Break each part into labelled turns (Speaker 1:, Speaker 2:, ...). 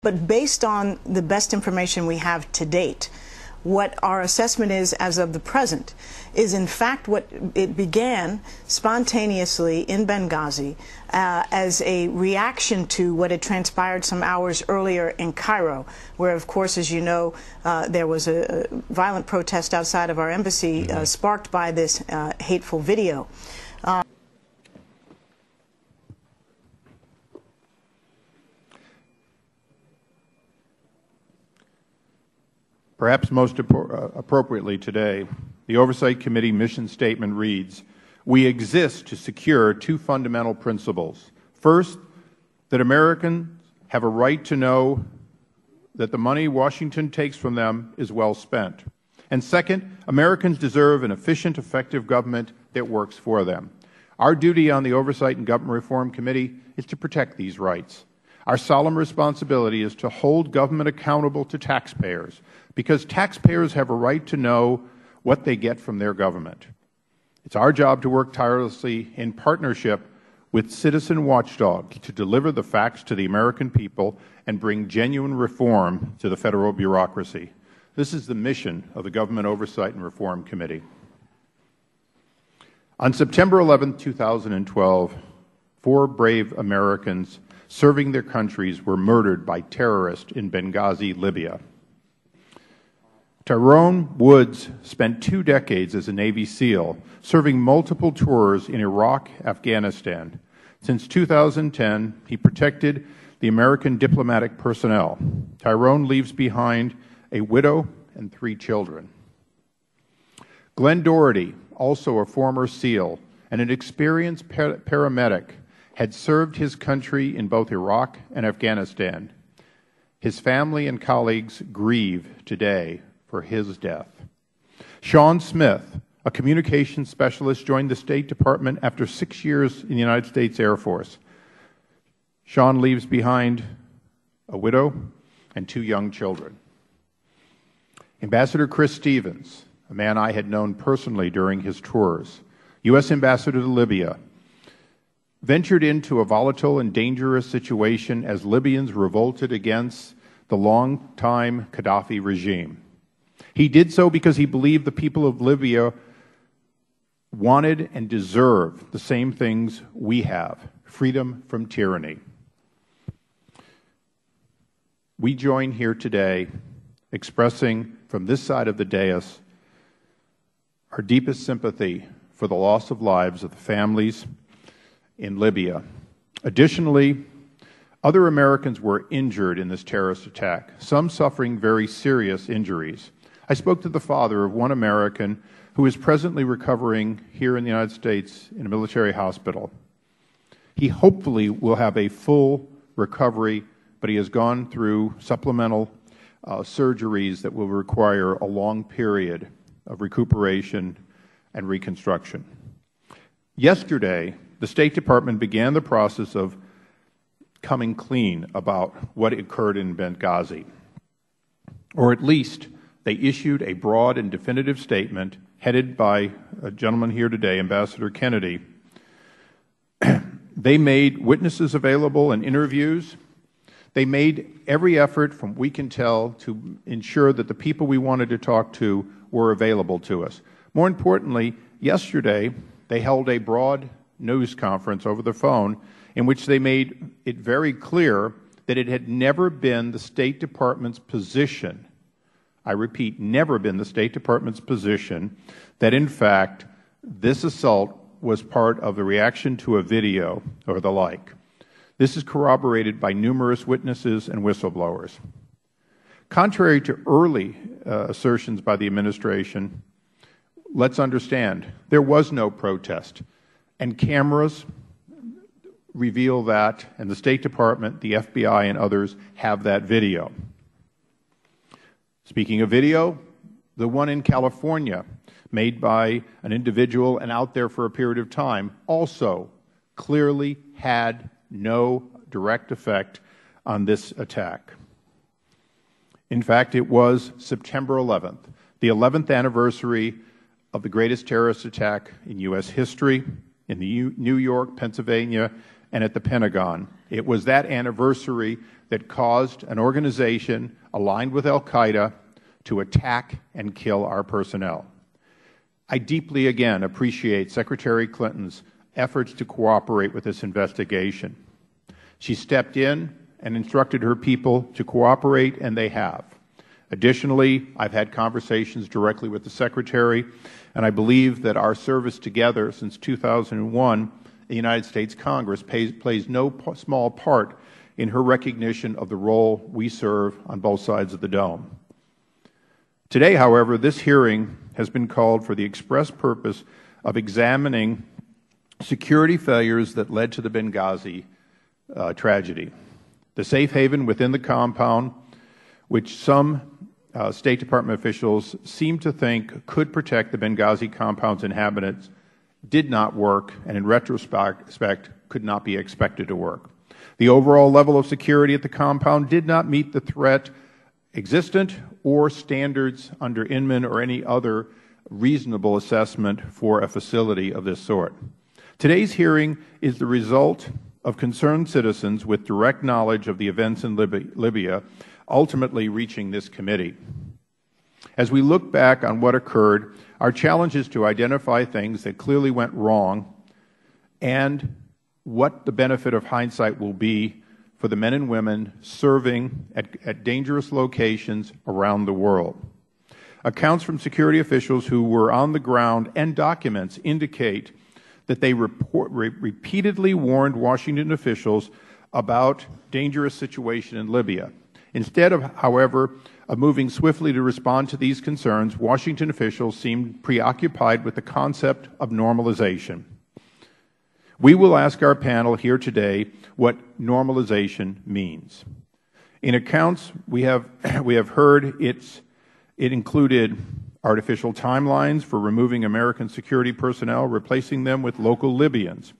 Speaker 1: But based on the best information we have to date, what our assessment is as of the present is in fact what it began spontaneously in Benghazi as a reaction to what had transpired some hours earlier in Cairo, where, of course, as you know, there was a violent protest outside of our embassy sparked by this hateful video.
Speaker 2: Perhaps most appropriately today, the Oversight Committee mission statement reads, "We exist to secure two fundamental principles. First, that Americans have a right to know that the money Washington takes from them is well spent. And second, Americans deserve an efficient, effective government that works for them. Our duty on the Oversight and Government Reform Committee is to protect these rights. Our solemn responsibility is to hold government accountable to taxpayers, because taxpayers have a right to know what they get from their government. It's our job to work tirelessly in partnership with citizen watchdogs to deliver the facts to the American people and bring genuine reform to the Federal bureaucracy." This is the mission of the Government Oversight and Reform Committee. On September 11, 2012, 4 brave Americans serving their countries were murdered by terrorists in Benghazi, Libya. Tyrone Woods spent 2 decades as a Navy SEAL, serving multiple tours in Iraq, Afghanistan. Since 2010, he protected the American diplomatic personnel. Tyrone leaves behind a widow and 3 children. Glenn Doherty, also a former SEAL and an experienced paramedic, had served his country in both Iraq and Afghanistan. His family and colleagues grieve today for his death. Sean Smith, a communications specialist, joined the State Department after 6 years in the United States Air Force. Sean leaves behind a widow and 2 young children. Ambassador Chris Stevens, a man I had known personally during his tours, U.S. Ambassador to Libya, ventured into a volatile and dangerous situation as Libyans revolted against the long-time Gaddafi regime. He did so because he believed the people of Libya wanted and deserved the same things we have: freedom from tyranny. We join here today expressing from this side of the dais our deepest sympathy for the loss of lives of the families in Libya. Additionally, other Americans were injured in this terrorist attack, some suffering very serious injuries. I spoke to the father of one American who is presently recovering here in the United States in a military hospital. He hopefully will have a full recovery, but he has gone through supplemental surgeries that will require a long period of recuperation and reconstruction. Yesterday, the State Department began the process of coming clean about what occurred in Benghazi, or at least they issued a broad and definitive statement headed by a gentleman here today, Ambassador Kennedy. They made witnesses available and interviews. They made every effort, from we can tell, to ensure that the people we wanted to talk to were available to us. More importantly, yesterday they held a broad news conference over the phone in which they made it very clear that it had never been the State Department's position, I repeat, never been the State Department's position, that in fact this assault was part of the reaction to a video or the like. This is corroborated by numerous witnesses and whistleblowers. Contrary to early assertions by the administration, let's understand, there was no protest. And cameras reveal that, and the State Department, the FBI, and others have that video. Speaking of video, the one in California, made by an individual and out there for a period of time, also clearly had no direct effect on this attack. In fact, it was September 11th, the 11th anniversary of the greatest terrorist attack in U.S. history, in New York, Pennsylvania, and at the Pentagon. It was that anniversary that caused an organization aligned with al-Qaeda to attack and kill our personnel. I deeply, again, appreciate Secretary Clinton's efforts to cooperate with this investigation. She stepped in and instructed her people to cooperate, and they have. Additionally, I've had conversations directly with the Secretary, and I believe that our service together since 2001, the United States Congress plays no small part in her recognition of the role we serve on both sides of the dome. Today, however, this hearing has been called for the express purpose of examining security failures that led to the Benghazi tragedy. The safe haven within the compound, which some State Department officials seem to think could protect the Benghazi compound's inhabitants, did not work, and in retrospect could not be expected to work. The overall level of security at the compound did not meet the threat existent or standards under Inman or any other reasonable assessment for a facility of this sort. Today's hearing is the result of concerned citizens with direct knowledge of the events in Libya ultimately reaching this committee. As we look back on what occurred, our challenge is to identify things that clearly went wrong and what the benefit of hindsight will be for the men and women serving at dangerous locations around the world. Accounts from security officials who were on the ground and documents indicate that they repeatedly warned Washington officials about dangerous situation in Libya. Instead of, however, moving swiftly to respond to these concerns, Washington officials seemed preoccupied with the concept of normalization. We will ask our panel here today what normalization means. In accounts we have heard it included artificial timelines for removing American security personnel, replacing them with local Libyans.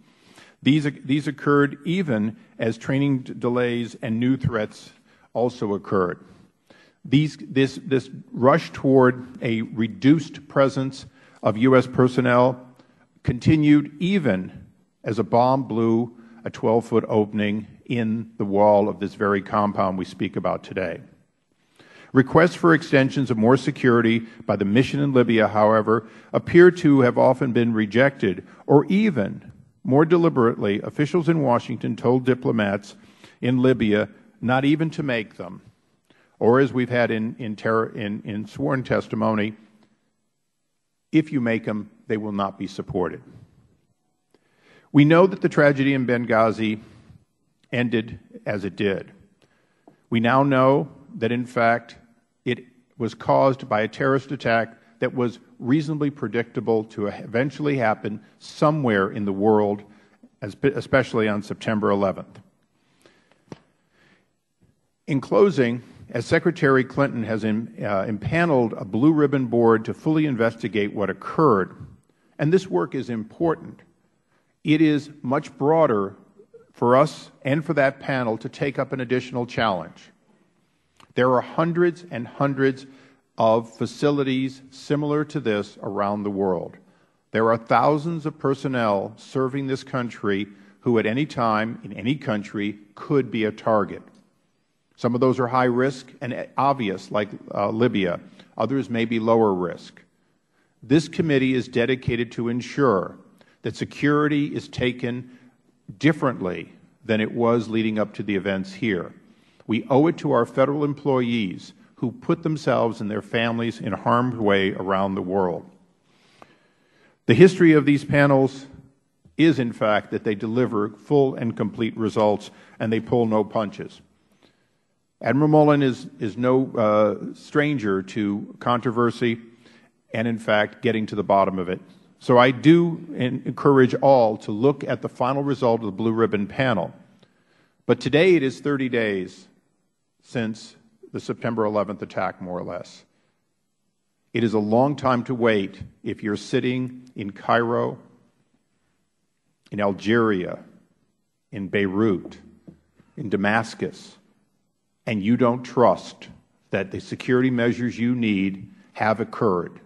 Speaker 2: These occurred even as training delays and new threats also occurred. This rush toward a reduced presence of U.S. personnel continued even as a bomb blew a 12-foot opening in the wall of this very compound we speak about today. Requests for extensions of more security by the mission in Libya, however, appear to have often been rejected, or even, more deliberately, officials in Washington told diplomats in Libya not even to make them, or as we've had in sworn testimony, if you make them, they will not be supported. We know that the tragedy in Benghazi ended as it did. We now know that, in fact, it was caused by a terrorist attack that was reasonably predictable to eventually happen somewhere in the world, especially on September 11th. In closing, as Secretary Clinton has impaneled a blue ribbon board to fully investigate what occurred, and this work is important, it is much broader for us and for that panel to take up an additional challenge. There are hundreds and hundreds of facilities similar to this around the world. There are thousands of personnel serving this country who at any time in any country could be a target. Some of those are high risk and obvious, like Libya. Others may be lower risk. This committee is dedicated to ensure that security is taken differently than it was leading up to the events here. We owe it to our Federal employees who put themselves and their families in harm's way around the world. The history of these panels is, in fact, that they deliver full and complete results and they pull no punches. Admiral Mullen is no stranger to controversy and, in fact, getting to the bottom of it. So I do encourage all to look at the final result of the Blue Ribbon panel. But today it is 30 days since the September 11th attack, more or less. It is a long time to wait if you're sitting in Cairo, in Algeria, in Beirut, in Damascus, and you don't trust that the security measures you need have occurred.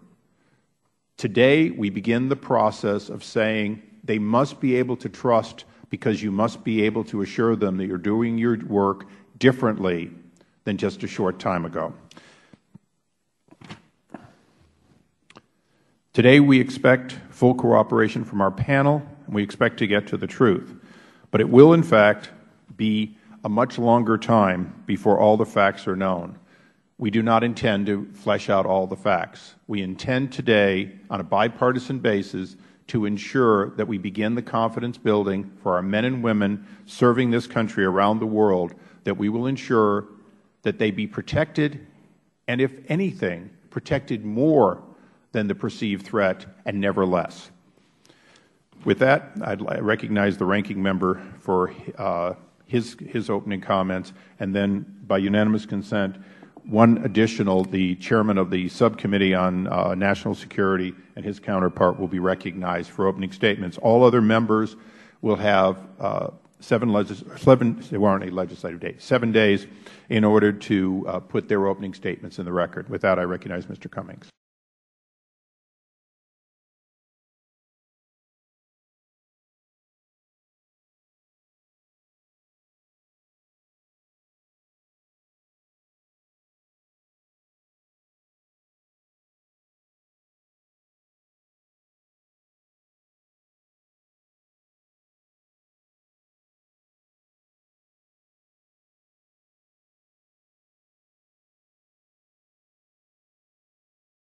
Speaker 2: Today, we begin the process of saying they must be able to trust because you must be able to assure them that you are doing your work differently than just a short time ago. Today we expect full cooperation from our panel, and we expect to get to the truth. But it will, in fact, be a much longer time before all the facts are known. We do not intend to flesh out all the facts. We intend today, on a bipartisan basis, to ensure that we begin the confidence building for our men and women serving this country around the world, that we will ensure that they be protected, and if anything, protected more than the perceived threat and never less. With that, I recognize the ranking member for his opening comments, and then by unanimous consent, one additional, the chairman of the subcommittee on national security and his counterpart will be recognized for opening statements. All other members will have 7 days in order to put their opening statements in the record. With that, I recognize Mr. Cummings.